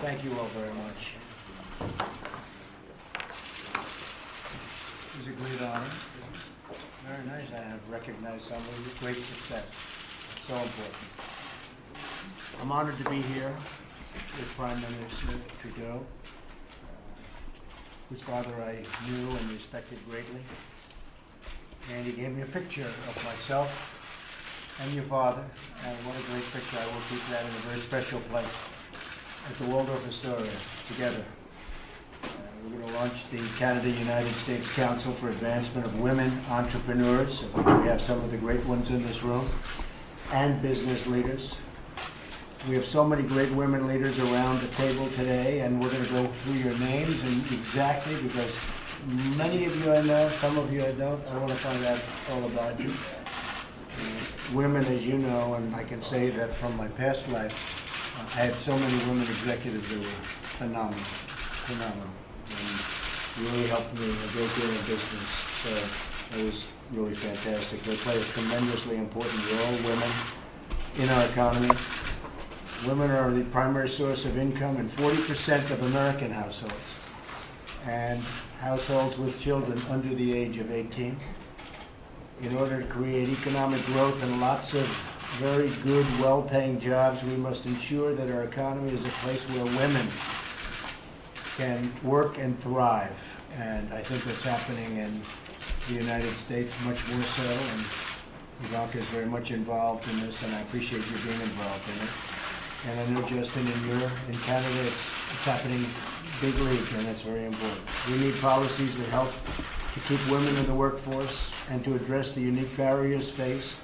Thank you all very much. It was a great honor. Very nice. I have recognized someone with great success. So important. I'm honored to be here with Prime Minister Trudeau, whose father I knew and respected greatly. And he gave me a picture of myself and your father, and what a great picture. I will keep that in a very special place at the Waldorf Astoria together. We're going to launch the Canada-United States Council for Advancement of Women Entrepreneurs, of which we have some of the great ones in this room, and business leaders. We have so many great women leaders around the table today, and we're going to go through your names and exactly, because many of you I know, some of you I don't. I want to find out all about you. Women, as you know, and I can say that from my past life, I had so many women executives that were phenomenal. And really helped me a great deal in business. So it was really fantastic. They play a tremendously important role, women, in our economy. Women are the primary source of income in 40% of American households, and households with children under the age of 18. In order to create economic growth and lots of very good, well-paying jobs, we must ensure that our economy is a place where women can work and thrive. And I think that's happening in the United States much more so. And Ivanka is very much involved in this, and I appreciate you being involved in it. And I know, Justin, in Canada, it's happening big league, and it's very important. We need policies that help to keep women in the workforce and to address the unique barriers faced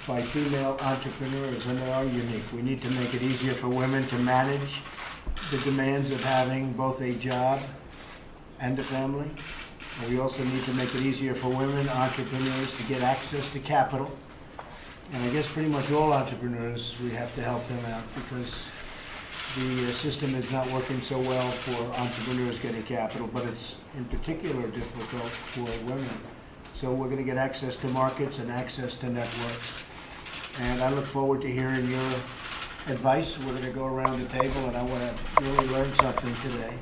by female entrepreneurs, and they are unique. We need to make it easier for women to manage the demands of having both a job and a family. And we also need to make it easier for women entrepreneurs to get access to capital. And I guess pretty much all entrepreneurs, we have to help them out, because the system is not working so well for entrepreneurs getting capital, but it's in particular difficult for women. So we're going to get access to markets and access to networks. And I look forward to hearing your advice. We're going to go around the table, and I want to really learn something today.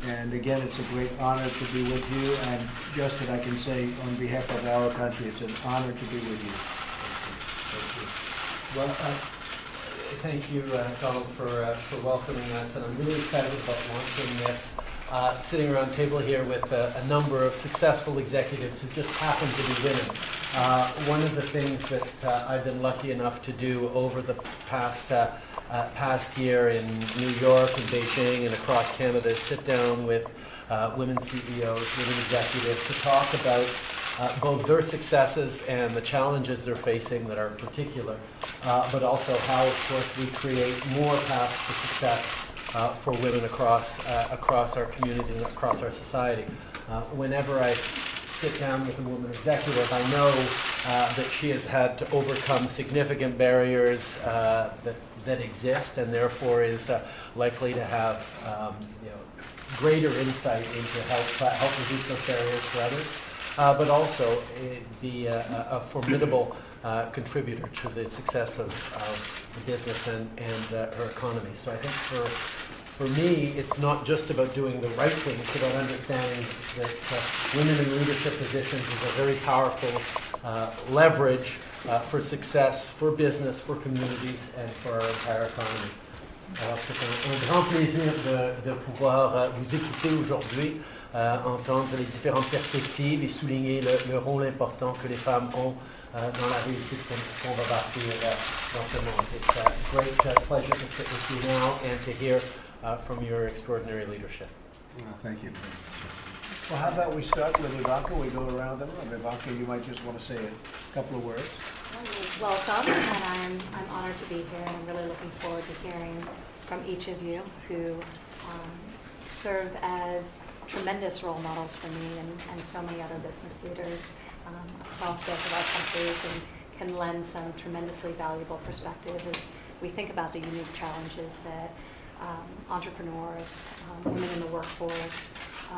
And again, it's a great honor to be with you. And Justin, I can say on behalf of our country, it's an honor to be with you. Well, thank you, Donald, for welcoming us, and I'm really excited about launching this. Sitting around the table here with a number of successful executives who just happen to be women. One of the things that I've been lucky enough to do over the past year in New York and Beijing and across Canada is sit down with women CEOs, women executives to talk about both their successes and the challenges they're facing that are particular, but also how, of course, we create more paths to success for women across our community and across our society. Whenever I sit down with a woman executive, I know that she has had to overcome significant barriers that exist, and therefore is likely to have greater insight into help reduce those barriers for others. But also be a formidable contributor to the success of the business and her economy. So I think for me, it's not just about doing the right thing, it's about understanding that women in leadership positions is a very powerful leverage for success, for business, for communities, and for our entire economy. Alors c'est un grand plaisir de pouvoir vous écouter aujourd'hui. Entendre les différentes perspectives et souligner le rôle important que les femmes ont dans la réussite qu'on va bâtir dans ce monde. It's a great pleasure to sit with you now and to hear from your extraordinary leadership. Thank you. Well, how about we start with Ivanka? We go around them. Ivanka, you might just want to say a couple of words. Welcome, and I'm honored to be here, and I'm really looking forward to hearing from each of you who serve as tremendous role models for me and so many other business leaders across both of our countries, and can lend some tremendously valuable perspective as we think about the unique challenges that entrepreneurs, women in the workforce,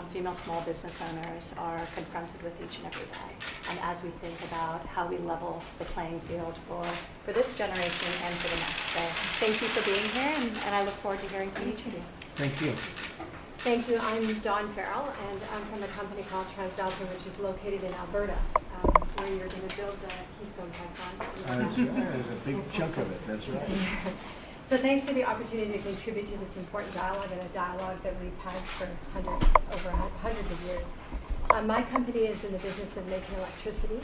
female small business owners are confronted with each and every day. And as we think about how we level the playing field for this generation and for the next. So thank you for being here, and I look forward to hearing from each of you. Thank you. Thank you. I'm Dawn Farrell, and I'm from a company called TransDelta, which is located in Alberta, where you're going to build the Keystone Pipeline. That's right. There's a big chunk of it. That's right. So thanks for the opportunity to contribute to this important dialogue, and a dialogue that we've had for over hundreds of years. My company is in the business of making electricity.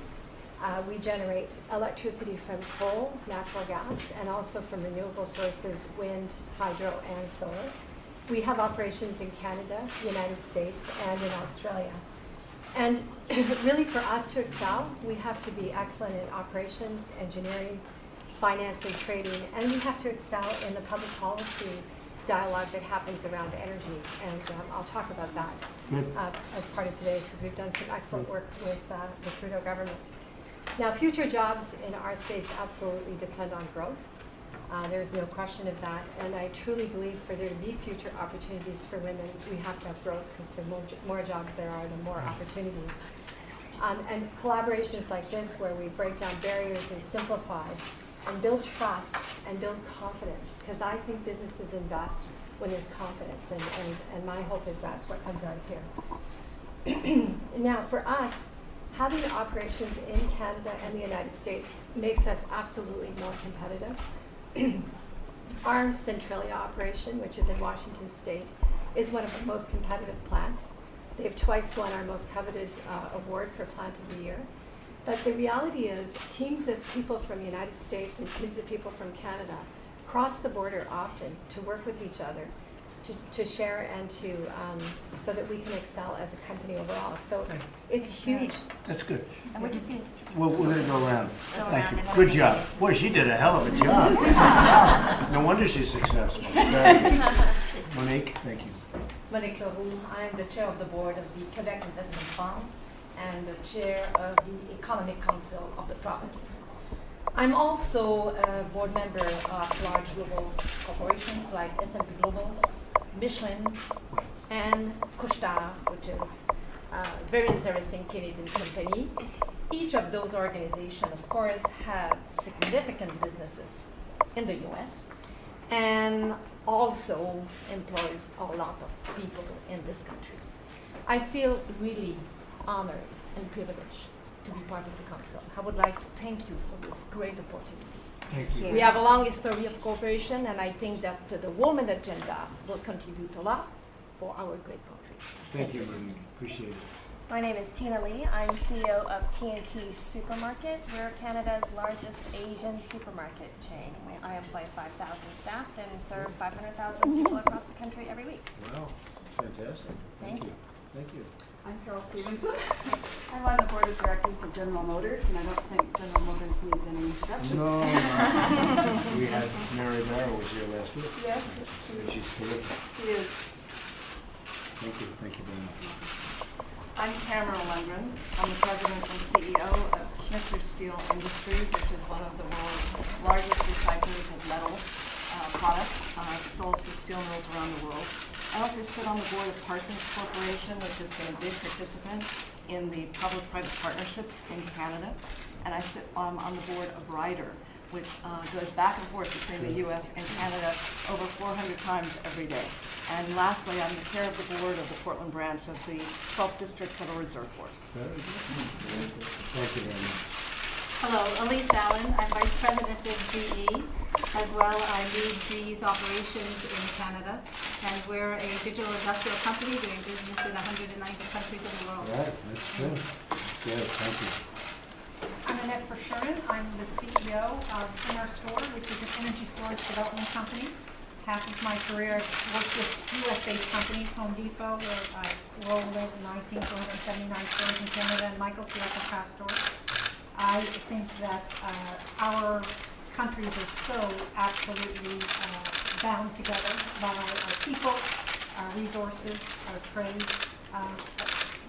We generate electricity from coal, natural gas, and also from renewable sources, wind, hydro, and solar. We have operations in Canada, the United States, and in Australia. And really for us to excel, we have to be excellent in operations, engineering, finance, and trading, and we have to excel in the public policy dialogue that happens around energy. And I'll talk about that as part of today, because we've done some excellent work with the Trudeau government. Now, future jobs in our space absolutely depend on growth. There's no question of that, and I truly believe for there to be future opportunities for women, we have to have growth, because the more jobs there are, the more opportunities. And collaborations like this, where we break down barriers and simplify, and build trust and build confidence, because I think businesses invest when there's confidence, and my hope is that's what comes out of here. Now, for us, having operations in Canada and the United States makes us absolutely more competitive. Our Centralia operation, which is in Washington State, is one of the most competitive plants. They've twice won our most coveted award for Plant of the Year. But the reality is, teams of people from the United States and teams of people from Canada cross the border often to work with each other, to share and to so that we can excel as a company overall. So it's huge. That's good. And we're just going to Well, we're going to go around. Thank you. Good job. Boy, she did a hell of a job. No wonder she's successful. Very good. Monique, thank you. Monique Leroux. I'm the chair of the board of the Quebec Investment Fund and the chair of the Economic Council of the province. I'm also a board member of large global corporations like S&P Global, Michelin, and Couche-Tard, which is a very interesting Canadian company. Each of those organizations, of course, have significant businesses in the U.S. and also employs a lot of people in this country. I feel really honored and privileged to be part of the council. I would like to thank you for this great opportunity. Thank you. We have a long history of cooperation, and I think that the woman agenda will contribute a lot for our great country. Thank you, Monique. Appreciate it. My name is Tina Lee. I'm CEO of TNT Supermarket. We're Canada's largest Asian supermarket chain. I employ 5,000 staff and serve 500,000 people across the country every week. Wow, fantastic. Thank you. Thank you. I'm Carol Stevenson. I'm on the board of directors of General Motors, and I don't think General Motors needs any introduction. No, we had Mary Barrow was here last week. Yes. She's terrific. She is. Thank you. Thank you very much. I'm Tamara Lundgren. I'm the president and CEO of Schnitzer Steel Industries, which is one of the world's largest recyclers of metal products sold to steel mills around the world. I also sit on the board of Parsons Corporation, which has been a big participant in the public-private partnerships in Canada. And I sit on the board of Ryder, which goes back and forth between the U.S. and Canada over 400 times every day. And lastly, I'm the chair of the board of the Portland branch of the 12th District Federal Reserve Board. Very good. Very good. Thank you very much. Hello, Elise Allen. I'm Vice President of GE. As well, I lead GE's operations in Canada, and we're a digital industrial company doing business in 190 countries in the world. All right, that's good. That's good. Thank you. I'm Annette Verschuren. I'm the CEO of Inner Store, which is an energy storage development company. Half of my career I've worked with U.S.-based companies, Home Depot, where I rolled out 19 to 179 stores in Canada, and Michael's Electric Craft Stores. I think that our countries are so absolutely bound together by our people, our resources, our trade.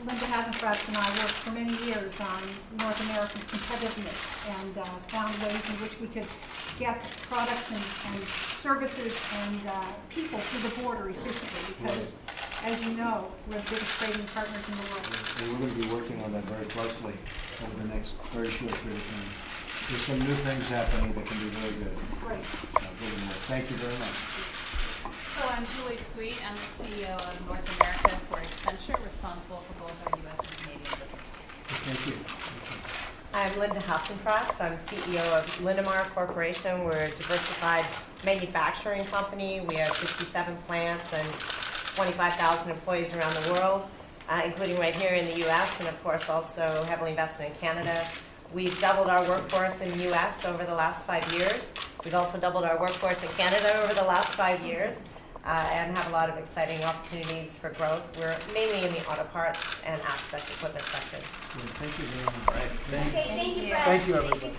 Linda Hasenfratz and I worked for many years on North American competitiveness and found ways in which we could get products and services and people through the border efficiently, because as you know, we're the biggest trading partners in the world. And we're going to be working on that very closely over the next very short period of time. There's some new things happening that can be very good. It's great. Thank you very much. So I'm Julie Sweet. I'm the CEO of North America for Accenture, responsible for both our U.S. and Canadian businesses. Thank you. I'm Linda Hassenfratz. I'm CEO of Linamar Corporation. We're a diversified manufacturing company. We have 57 plants and 25,000 employees around the world, including right here in the U.S. and, of course, also heavily invested in Canada. We've doubled our workforce in the U.S. over the last 5 years. We've also doubled our workforce in Canada over the last 5 years and have a lot of exciting opportunities for growth. We're mainly in the auto parts and access equipment sectors. Thank you very much. Okay, thank you, Brett. Thank you, everybody.